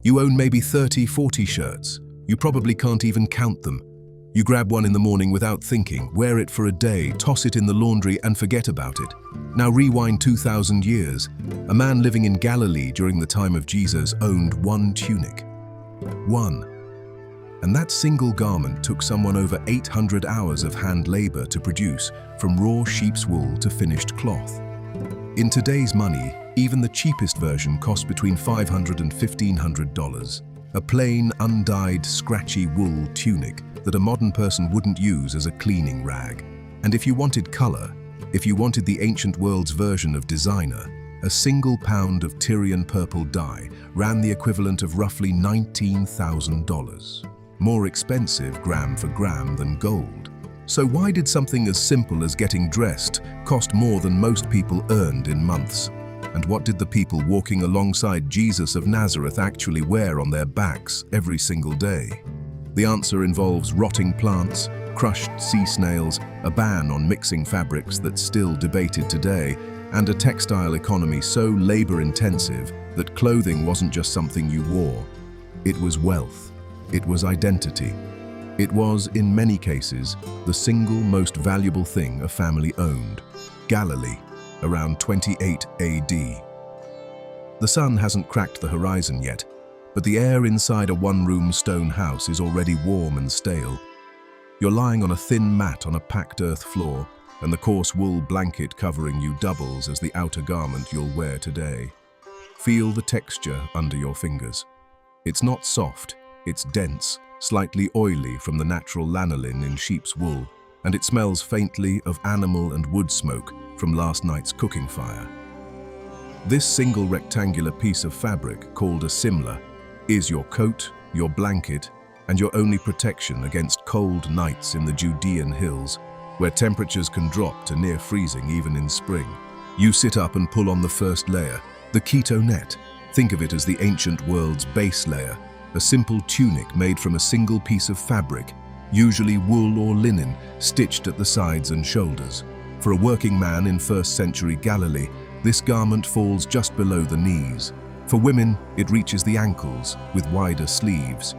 You own maybe 30, 40 shirts. You probably can't even count them. You grab one in the morning without thinking, wear it for a day, toss it in the laundry and forget about it. Now rewind 2,000 years. A man living in Galilee during the time of Jesus owned one tunic. One. And that single garment took someone over 800 hours of hand labor to produce, from raw sheep's wool to finished cloth. In today's money, even the cheapest version costs between $500 and $1,500. A plain, undyed, scratchy wool tunic that a modern person wouldn't use as a cleaning rag. And if you wanted color, if you wanted the ancient world's version of designer, a single pound of Tyrian purple dye ran the equivalent of roughly $19,000. More expensive gram for gram than gold. So why did something as simple as getting dressed cost more than most people earned in months? And what did the people walking alongside Jesus of Nazareth actually wear on their backs every single day? The answer involves rotting plants, crushed sea snails, a ban on mixing fabrics that's still debated today, and a textile economy so labor-intensive that clothing wasn't just something you wore. It was wealth. It was identity. It was, in many cases, the single most valuable thing a family owned. Galilee, around 28 AD. The sun hasn't cracked the horizon yet, but the air inside a one-room stone house is already warm and stale. You're lying on a thin mat on a packed earth floor, and the coarse wool blanket covering you doubles as the outer garment you'll wear today. Feel the texture under your fingers. It's not soft, it's dense, slightly oily from the natural lanolin in sheep's wool, and it smells faintly of animal and wood smoke from last night's cooking fire. This single rectangular piece of fabric, called a simla, is your coat, your blanket, and your only protection against cold nights in the Judean hills, where temperatures can drop to near freezing even in spring. You sit up and pull on the first layer, the keto net. Think of it as the ancient world's base layer, a simple tunic made from a single piece of fabric, usually wool or linen, stitched at the sides and shoulders. For a working man in 1st century Galilee, this garment falls just below the knees. For women, it reaches the ankles, with wider sleeves.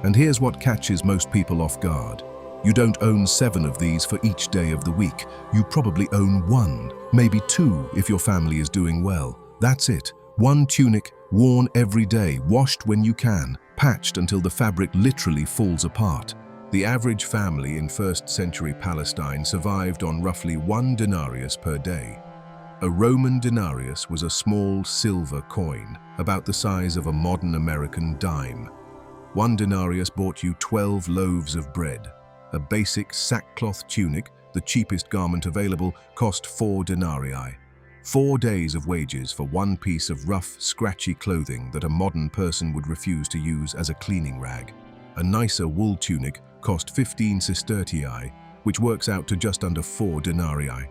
And here's what catches most people off guard. You don't own 7 of these for each day of the week. You probably own 1, maybe 2 if your family is doing well. That's it. 1 tunic, worn every day, washed when you can, patched until the fabric literally falls apart. The average family in 1st century Palestine survived on roughly 1 denarius per day. A Roman denarius was a small silver coin, about the size of a modern American dime. 1 denarius bought you 12 loaves of bread. A basic sackcloth tunic, the cheapest garment available, cost 4 denarii. 4 days of wages for 1 piece of rough, scratchy clothing that a modern person would refuse to use as a cleaning rag. A nicer wool tunic cost 15 sestertii, which works out to just under 4 denarii.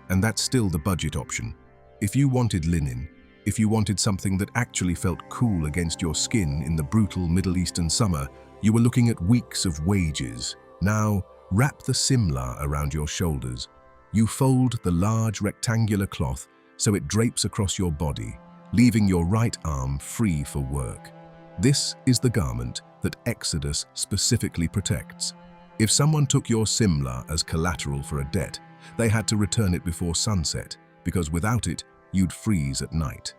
And that's still the budget option. If you wanted linen, if you wanted something that actually felt cool against your skin in the brutal Middle Eastern summer, you were looking at weeks of wages. Now, wrap the simla around your shoulders. You fold the large rectangular cloth so it drapes across your body, leaving your right arm free for work. This is the garment that Exodus specifically protects. If someone took your simla as collateral for a debt, they had to return it before sunset, because without it, you'd freeze at night.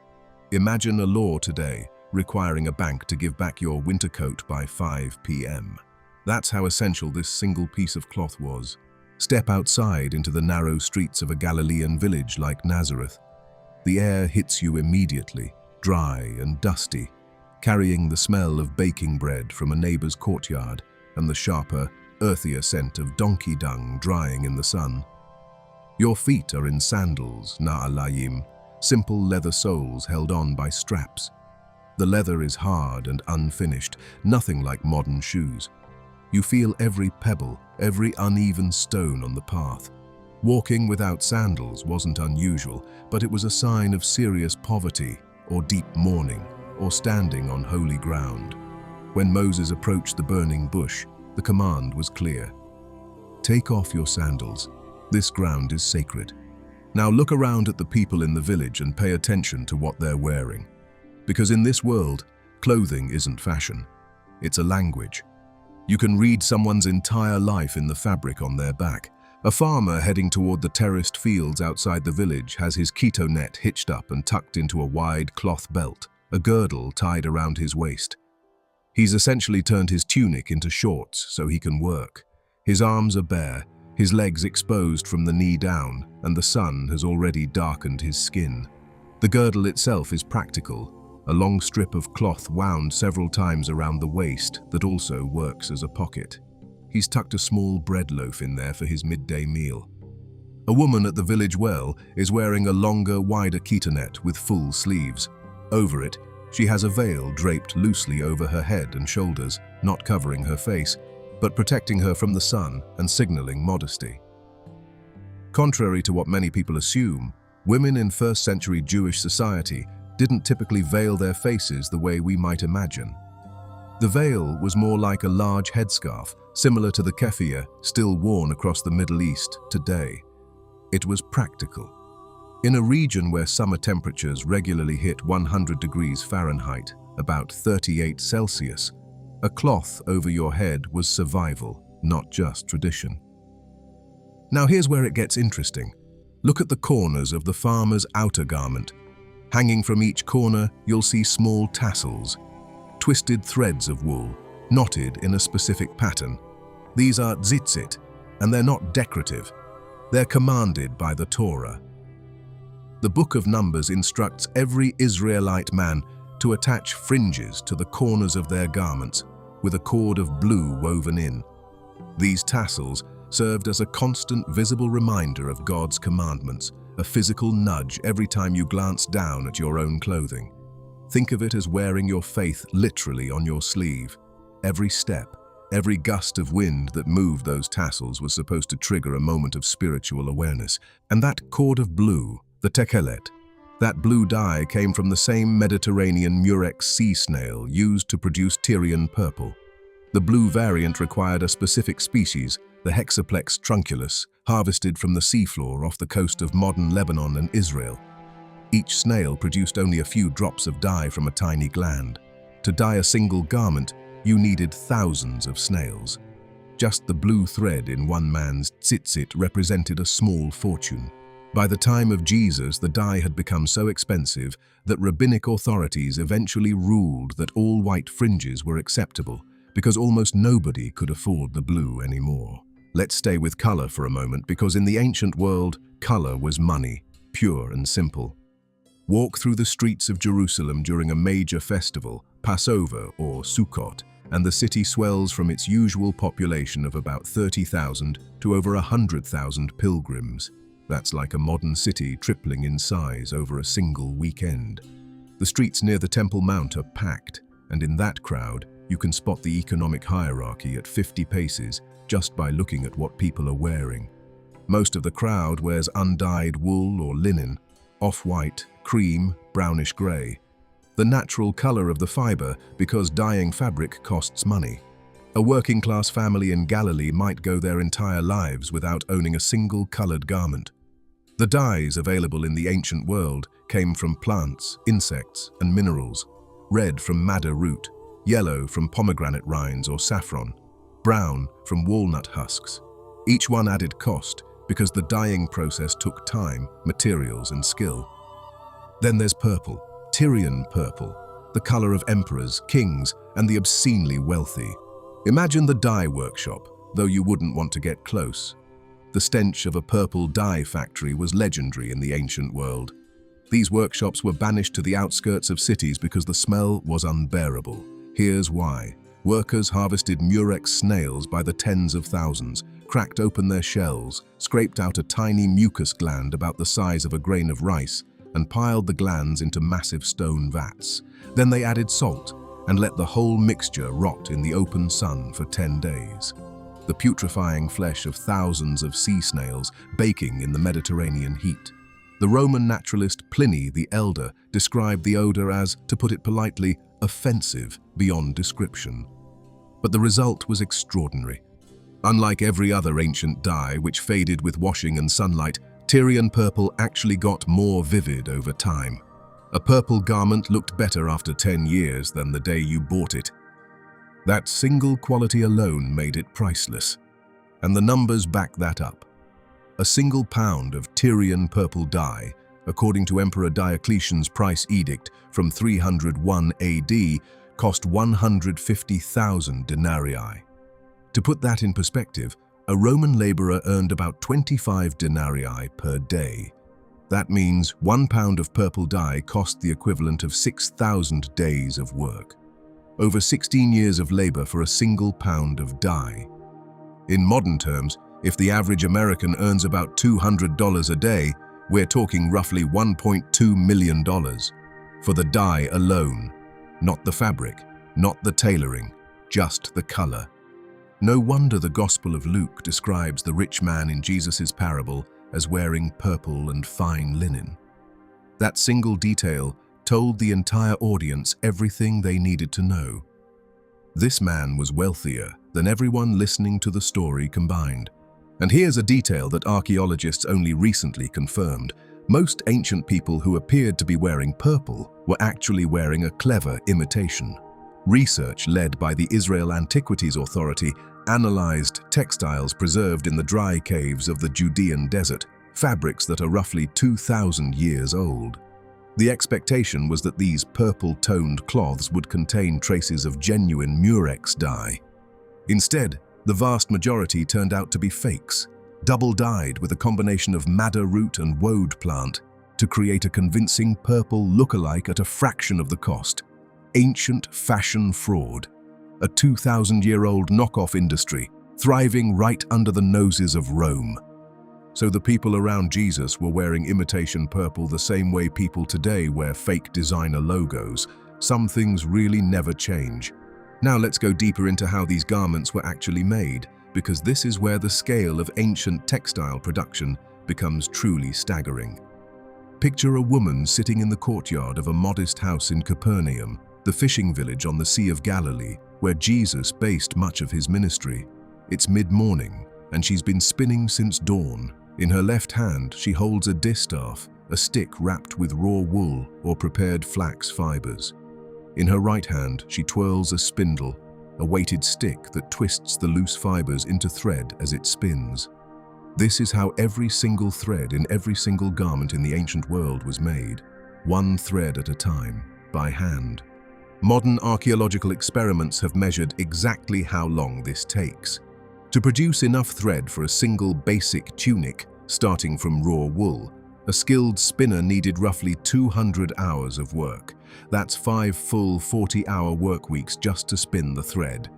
Imagine a law today requiring a bank to give back your winter coat by 5 p.m. That's how essential this single piece of cloth was. Step outside into the narrow streets of a Galilean village like Nazareth. The air hits you immediately, dry and dusty, carrying the smell of baking bread from a neighbor's courtyard and the sharper, earthier scent of donkey dung drying in the sun. Your feet are in sandals, na'alayim, simple leather soles held on by straps. The leather is hard and unfinished, nothing like modern shoes. You feel every pebble, every uneven stone on the path. Walking without sandals wasn't unusual, but it was a sign of serious poverty, or deep mourning, or standing on holy ground. When Moses approached the burning bush, the command was clear. Take off your sandals. This ground is sacred. Now look around at the people in the village and pay attention to what they're wearing. Because in this world, Clothing isn't fashion. It's a language. You can read someone's entire life in the fabric on their back. A farmer heading toward the terraced fields outside the village has his keto net hitched up and tucked into a wide cloth belt, a girdle tied around his waist. He's essentially turned his tunic into shorts so he can work. His arms are bare, his legs exposed from the knee down, and the sun has already darkened his skin. The girdle itself is practical, a long strip of cloth wound several times around the waist that also works as a pocket. He's tucked a small bread loaf in there for his midday meal. A woman at the village well is wearing a longer, wider ketonet with full sleeves. Over it, she has a veil draped loosely over her head and shoulders, not covering her face, but protecting her from the sun and signaling modesty. Contrary to what many people assume, women in first-century Jewish society didn't typically veil their faces the way we might imagine. The veil was more like a large headscarf, similar to the keffiyeh still worn across the Middle East today. It was practical. In a region where summer temperatures regularly hit 100 degrees Fahrenheit, about 38 Celsius, a cloth over your head was survival, not just tradition. Now here's where it gets interesting. Look at the corners of the farmer's outer garment. Hanging from each corner, you'll see small tassels, twisted threads of wool, knotted in a specific pattern. These are tzitzit, and they're not decorative. They're commanded by the Torah. The Book of Numbers instructs every Israelite man to attach fringes to the corners of their garments with a cord of blue woven in. These tassels served as a constant visible reminder of God's commandments, a physical nudge every time you glance down at your own clothing. Think of it as wearing your faith literally on your sleeve. Every step, every gust of wind that moved those tassels was supposed to trigger a moment of spiritual awareness. And that cord of blue, the techelet, that blue dye came from the same Mediterranean murex sea snail used to produce Tyrian purple. The blue variant required a specific species, the Hexaplex trunculus, harvested from the seafloor off the coast of modern Lebanon and Israel. Each snail produced only a few drops of dye from a tiny gland. To dye a single garment, you needed thousands of snails. Just the blue thread in one man's tzitzit represented a small fortune. By the time of Jesus, the dye had become so expensive that rabbinic authorities eventually ruled that all white fringes were acceptable, because almost nobody could afford the blue anymore. Let's stay with color for a moment, because in the ancient world, color was money, pure and simple. Walk through the streets of Jerusalem during a major festival, Passover or Sukkot, and the city swells from its usual population of about 30,000 to over 100,000 pilgrims. That's like a modern city tripling in size over a single weekend. The streets near the Temple Mount are packed, and in that crowd, you can spot the economic hierarchy at 50 paces just by looking at what people are wearing. Most of the crowd wears undyed wool or linen, off-white, cream, brownish grey. The natural colour of the fibre because dyeing fabric costs money. A working-class family in Galilee might go their entire lives without owning a single coloured garment. The dyes available in the ancient world came from plants, insects, and minerals. Red from madder root, yellow from pomegranate rinds or saffron, brown from walnut husks. Each one added cost because the dyeing process took time, materials, and skill. Then there's purple, Tyrian purple, the colour of emperors, kings, and the obscenely wealthy. Imagine the dye workshop, though you wouldn't want to get close. The stench of a purple dye factory was legendary in the ancient world. These workshops were banished to the outskirts of cities because the smell was unbearable. Here's why. Workers harvested murex snails by the tens of thousands, cracked open their shells, scraped out a tiny mucus gland about the size of a grain of rice, and piled the glands into massive stone vats. Then they added salt and let the whole mixture rot in the open sun for 10 days. The putrefying flesh of thousands of sea snails baking in the Mediterranean heat. The Roman naturalist Pliny the Elder described the odor as, to put it politely, offensive beyond description. But the result was extraordinary. Unlike every other ancient dye, which faded with washing and sunlight, Tyrian purple actually got more vivid over time. A purple garment looked better after 10 years than the day you bought it. That single quality alone made it priceless. And the numbers back that up. A single pound of Tyrian purple dye, according to Emperor Diocletian's price edict from 301 AD, cost 150,000 denarii. To put that in perspective, a Roman laborer earned about 25 denarii per day. That means 1 pound of purple dye cost the equivalent of 6,000 days of work. Over 16 years of labor for a single pound of dye. In modern terms, if the average American earns about $200 a day, we're talking roughly $1.2 million for the dye alone. Not the fabric, not the tailoring, just the color. No wonder the Gospel of Luke describes the rich man in Jesus' parable as wearing purple and fine linen. That single detail told the entire audience everything they needed to know. This man was wealthier than everyone listening to the story combined. And here's a detail that archaeologists only recently confirmed. Most ancient people who appeared to be wearing purple were actually wearing a clever imitation. Research led by the Israel Antiquities Authority analyzed textiles preserved in the dry caves of the Judean desert, fabrics that are roughly 2,000 years old. The expectation was that these purple-toned cloths would contain traces of genuine murex dye. Instead, the vast majority turned out to be fakes, double-dyed with a combination of madder root and woad plant to create a convincing purple look-alike at a fraction of the cost. Ancient fashion fraud, a 2,000-year-old knockoff industry thriving right under the noses of Rome. So the people around Jesus were wearing imitation purple the same way people today wear fake designer logos. Some things really never change. Now let's go deeper into how these garments were actually made, because this is where the scale of ancient textile production becomes truly staggering. Picture a woman sitting in the courtyard of a modest house in Capernaum, the fishing village on the Sea of Galilee, where Jesus based much of his ministry. It's mid-morning, and she's been spinning since dawn. In her left hand, she holds a distaff, a stick wrapped with raw wool or prepared flax fibers. In her right hand, she twirls a spindle, a weighted stick that twists the loose fibers into thread as it spins. This is how every single thread in every single garment in the ancient world was made, one thread at a time, by hand. Modern archaeological experiments have measured exactly how long this takes. To produce enough thread for a single basic tunic, starting from raw wool, a skilled spinner needed roughly 200 hours of work. That's 5 full 40-hour work weeks just to spin the thread.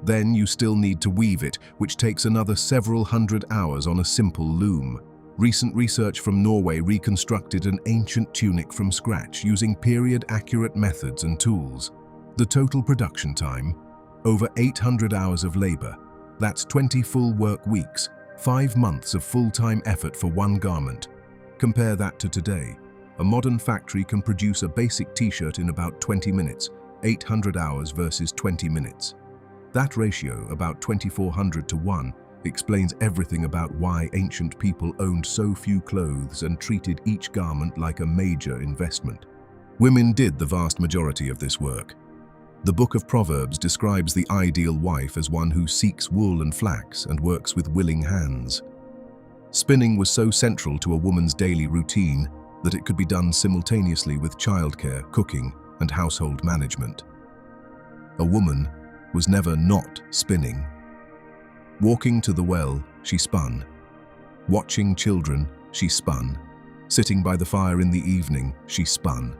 Then you still need to weave it, which takes another several hundred hours on a simple loom. Recent research from Norway reconstructed an ancient tunic from scratch using period-accurate methods and tools. The total production time? Over 800 hours of labor. That's 20 full work weeks, 5 months of full-time effort for one garment. Compare that to today. A modern factory can produce a basic t-shirt in about 20 minutes, 800 hours versus 20 minutes. That ratio, about 2,400 to 1, explains everything about why ancient people owned so few clothes and treated each garment like a major investment. Women did the vast majority of this work. The Book of Proverbs describes the ideal wife as one who seeks wool and flax and works with willing hands. Spinning was so central to a woman's daily routine that it could be done simultaneously with childcare, cooking, and household management. A woman was never not spinning. Walking to the well, she spun. Watching children, she spun. Sitting by the fire in the evening, she spun.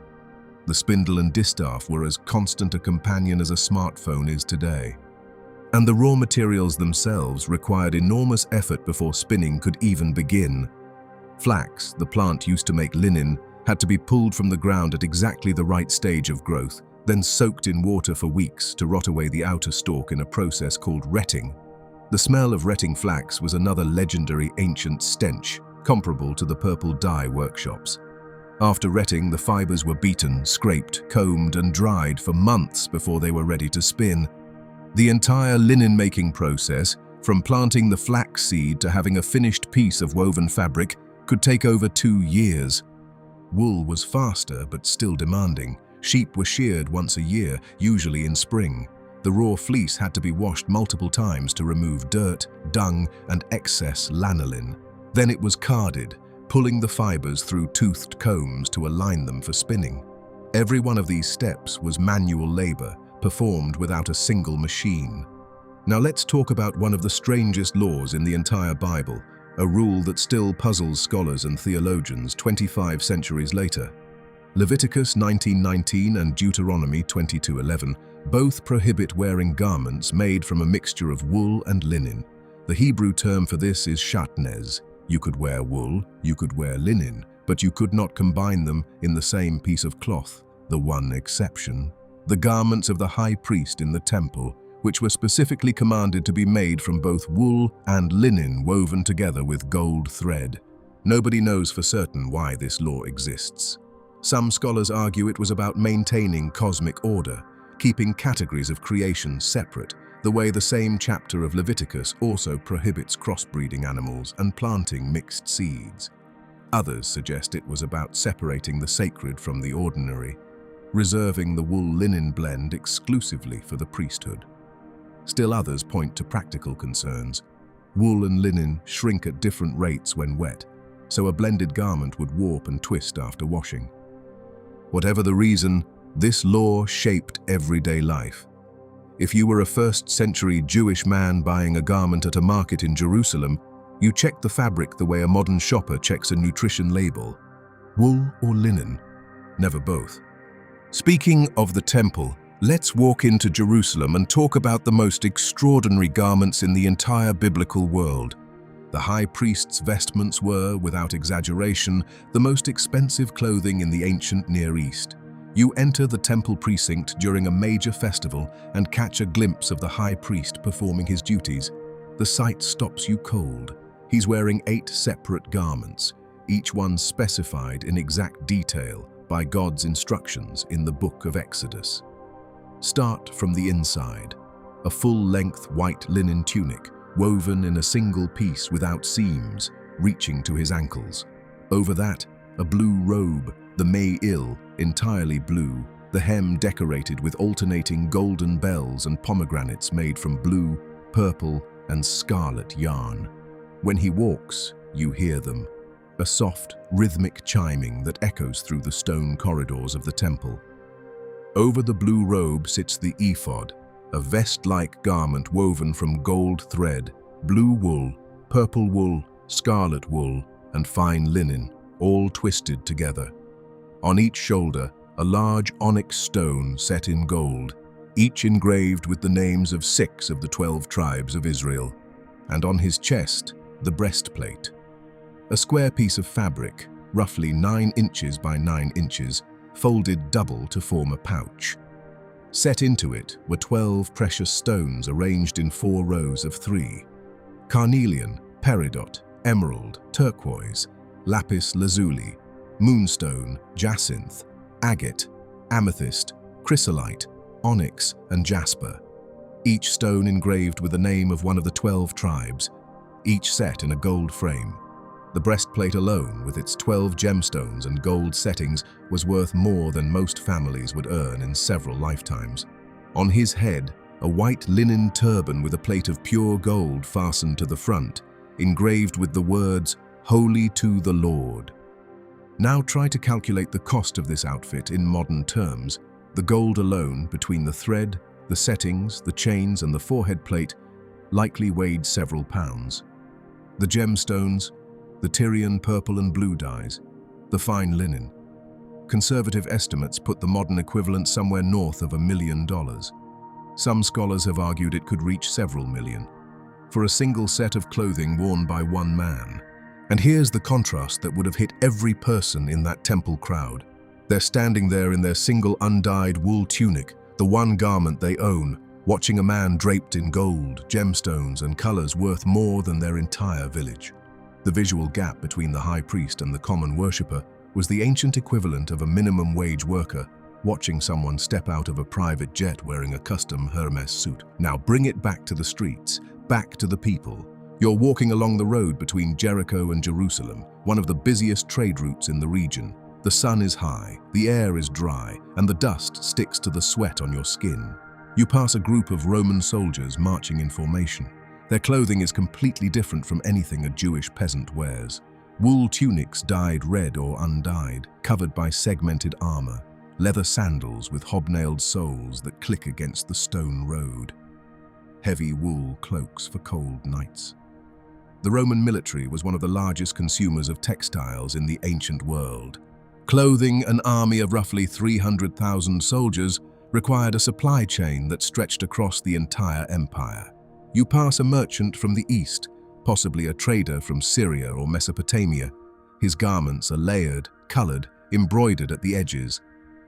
The spindle and distaff were as constant a companion as a smartphone is today. And the raw materials themselves required enormous effort before spinning could even begin. Flax, the plant used to make linen, had to be pulled from the ground at exactly the right stage of growth, then soaked in water for weeks to rot away the outer stalk in a process called retting. The smell of retting flax was another legendary ancient stench, comparable to the purple dye workshops. After retting, the fibers were beaten, scraped, combed, and dried for months before they were ready to spin. The entire linen-making process, from planting the flax seed to having a finished piece of woven fabric, could take over 2 years. Wool was faster but still demanding. Sheep were sheared once a year, usually in spring. The raw fleece had to be washed multiple times to remove dirt, dung, and excess lanolin. Then it was carded, pulling the fibers through toothed combs to align them for spinning. Every one of these steps was manual labor, performed without a single machine. Now let's talk about one of the strangest laws in the entire Bible, a rule that still puzzles scholars and theologians 25 centuries later. Leviticus 19:19 and Deuteronomy 22:11 both prohibit wearing garments made from a mixture of wool and linen. The Hebrew term for this is shatnez. You could wear wool, you could wear linen, but you could not combine them in the same piece of cloth. The one exception: the garments of the high priest in the temple, which were specifically commanded to be made from both wool and linen woven together with gold thread. Nobody knows for certain why this law exists. Some scholars argue it was about maintaining cosmic order, keeping categories of creation separate, the way the same chapter of Leviticus also prohibits crossbreeding animals and planting mixed seeds. Others suggest it was about separating the sacred from the ordinary, reserving the wool-linen blend exclusively for the priesthood. Still others point to practical concerns. Wool and linen shrink at different rates when wet, so a blended garment would warp and twist after washing. Whatever the reason, this law shaped everyday life. If you were a first-century Jewish man buying a garment at a market in Jerusalem, you checked the fabric the way a modern shopper checks a nutrition label. Wool or linen? Never both. Speaking of the temple, let's walk into Jerusalem and talk about the most extraordinary garments in the entire biblical world. The high priest's vestments were, without exaggeration, the most expensive clothing in the ancient Near East. You enter the temple precinct during a major festival and catch a glimpse of the high priest performing his duties. The sight stops you cold. He's wearing 8 separate garments, each one specified in exact detail by God's instructions in the book of Exodus. Start from the inside. A full-length white linen tunic, woven in a single piece without seams, reaching to his ankles. Over that, a blue robe, the Me'il, entirely blue, the hem decorated with alternating golden bells and pomegranates made from blue, purple, and scarlet yarn. When he walks, you hear them, a soft, rhythmic chiming that echoes through the stone corridors of the temple. Over the blue robe sits the ephod, a vest-like garment woven from gold thread, blue wool, purple wool, scarlet wool, and fine linen, all twisted together. On each shoulder, a large onyx stone set in gold, each engraved with the names of 6 of the 12 tribes of Israel, and on his chest, the breastplate. A square piece of fabric, roughly 9 inches by 9 inches, folded double to form a pouch. Set into it were 12 precious stones arranged in 4 rows of 3. Carnelian, peridot, emerald, turquoise, lapis lazuli, moonstone, jacinth, agate, amethyst, chrysolite, onyx, and jasper. Each stone engraved with the name of one of the 12 tribes, each set in a gold frame. The breastplate alone, with its 12 gemstones and gold settings, was worth more than most families would earn in several lifetimes. On his head, a white linen turban with a plate of pure gold fastened to the front, engraved with the words, "Holy to the Lord." Now try to calculate the cost of this outfit in modern terms. The gold alone, between the thread, the settings, the chains, and the forehead plate, likely weighed several pounds. The gemstones, the Tyrian purple and blue dyes, the fine linen. Conservative estimates put the modern equivalent somewhere north of $1 million. Some scholars have argued it could reach several million for a single set of clothing worn by one man. And here's the contrast that would have hit every person in that temple crowd. They're standing there in their single undyed wool tunic, the one garment they own, watching a man draped in gold, gemstones, and colors worth more than their entire village. The visual gap between the high priest and the common worshipper was the ancient equivalent of a minimum wage worker watching someone step out of a private jet wearing a custom Hermes suit. Now bring it back to the streets, back to the people. You're walking along the road between Jericho and Jerusalem, one of the busiest trade routes in the region. The sun is high, the air is dry, and the dust sticks to the sweat on your skin. You pass a group of Roman soldiers marching in formation. Their clothing is completely different from anything a Jewish peasant wears. Wool tunics dyed red or undyed, covered by segmented armor. Leather sandals with hobnailed soles that click against the stone road. Heavy wool cloaks for cold nights. The Roman military was one of the largest consumers of textiles in the ancient world. Clothing an army of roughly 300,000 soldiers required a supply chain that stretched across the entire empire. You pass a merchant from the east, possibly a trader from Syria or Mesopotamia. His garments are layered, colored, embroidered at the edges.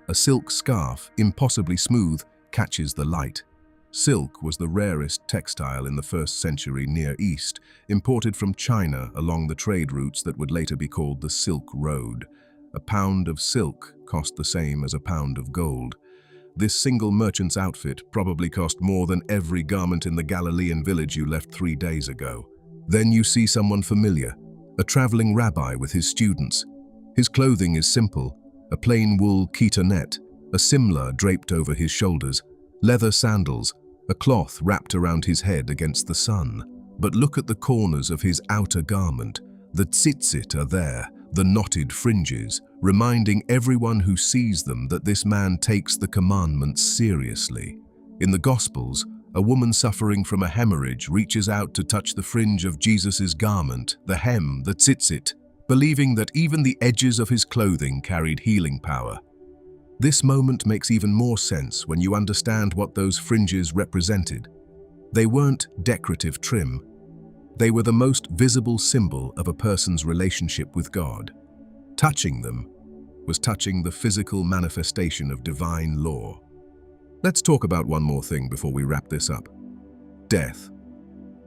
A silk scarf, impossibly smooth, catches the light. Silk was the rarest textile in the 1st century Near East, imported from China along the trade routes that would later be called the Silk Road. A pound of silk cost the same as a pound of gold. This single merchant's outfit probably cost more than every garment in the Galilean village you left 3 days ago. Then you see someone familiar, a traveling rabbi with his students. His clothing is simple, a plain wool chitonette, a simla draped over his shoulders, leather sandals, a cloth wrapped around his head against the sun. But look at the corners of his outer garment. The tzitzit are there, the knotted fringes, reminding everyone who sees them that this man takes the commandments seriously. In the Gospels, a woman suffering from a hemorrhage reaches out to touch the fringe of Jesus's garment, the hem, the tzitzit, believing that even the edges of his clothing carried healing power. This moment makes even more sense when you understand what those fringes represented. They weren't decorative trim. They were the most visible symbol of a person's relationship with God. Touching them was touching the physical manifestation of divine law. Let's talk about one more thing before we wrap this up. Death.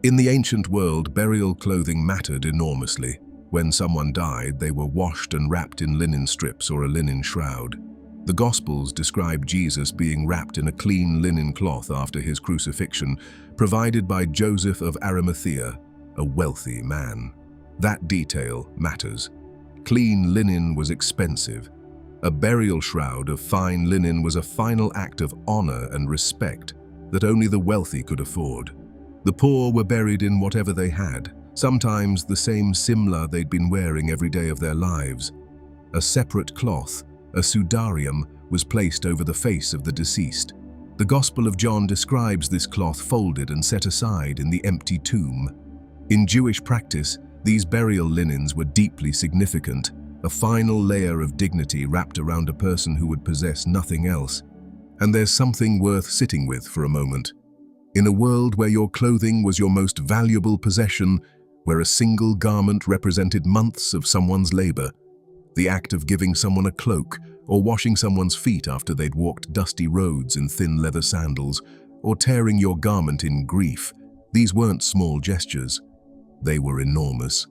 In the ancient world, burial clothing mattered enormously. When someone died, they were washed and wrapped in linen strips or a linen shroud. The Gospels describe Jesus being wrapped in a clean linen cloth after his crucifixion, provided by Joseph of Arimathea, a wealthy man. That detail matters. Clean linen was expensive. A burial shroud of fine linen was a final act of honor and respect that only the wealthy could afford. The poor were buried in whatever they had, sometimes the same simla they'd been wearing every day of their lives. A separate cloth, a sudarium, was placed over the face of the deceased. The Gospel of John describes this cloth folded and set aside in the empty tomb. In Jewish practice, these burial linens were deeply significant, a final layer of dignity wrapped around a person who would possess nothing else. And there's something worth sitting with for a moment. In a world where your clothing was your most valuable possession, where a single garment represented months of someone's labor, the act of giving someone a cloak, or washing someone's feet after they'd walked dusty roads in thin leather sandals, or tearing your garment in grief, these weren't small gestures. They were enormous.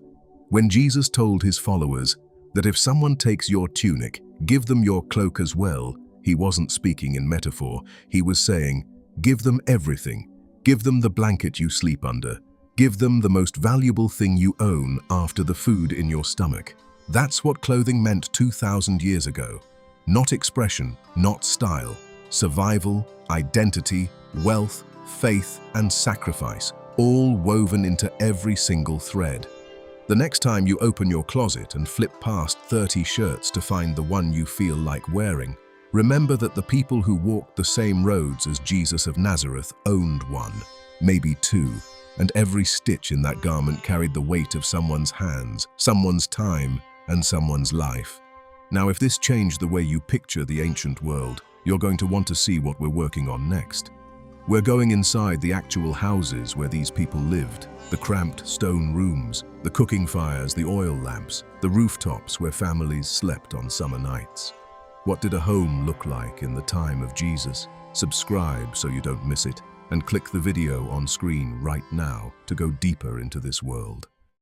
When Jesus told his followers that if someone takes your tunic, give them your cloak as well, he wasn't speaking in metaphor. He was saying, give them everything. Give them the blanket you sleep under. Give them the most valuable thing you own after the food in your stomach. That's what clothing meant 2,000 years ago. Not expression, not style. Survival, identity, wealth, faith, and sacrifice, all woven into every single thread. The next time you open your closet and flip past 30 shirts to find the one you feel like wearing, remember that the people who walked the same roads as Jesus of Nazareth owned one, maybe two, and every stitch in that garment carried the weight of someone's hands, someone's time, and someone's life. Now, if this changed the way you picture the ancient world, you're going to want to see what we're working on next. We're going inside the actual houses where these people lived, the cramped stone rooms, the cooking fires, the oil lamps, the rooftops where families slept on summer nights. What did a home look like in the time of Jesus? Subscribe so you don't miss it, and click the video on screen right now to go deeper into this world.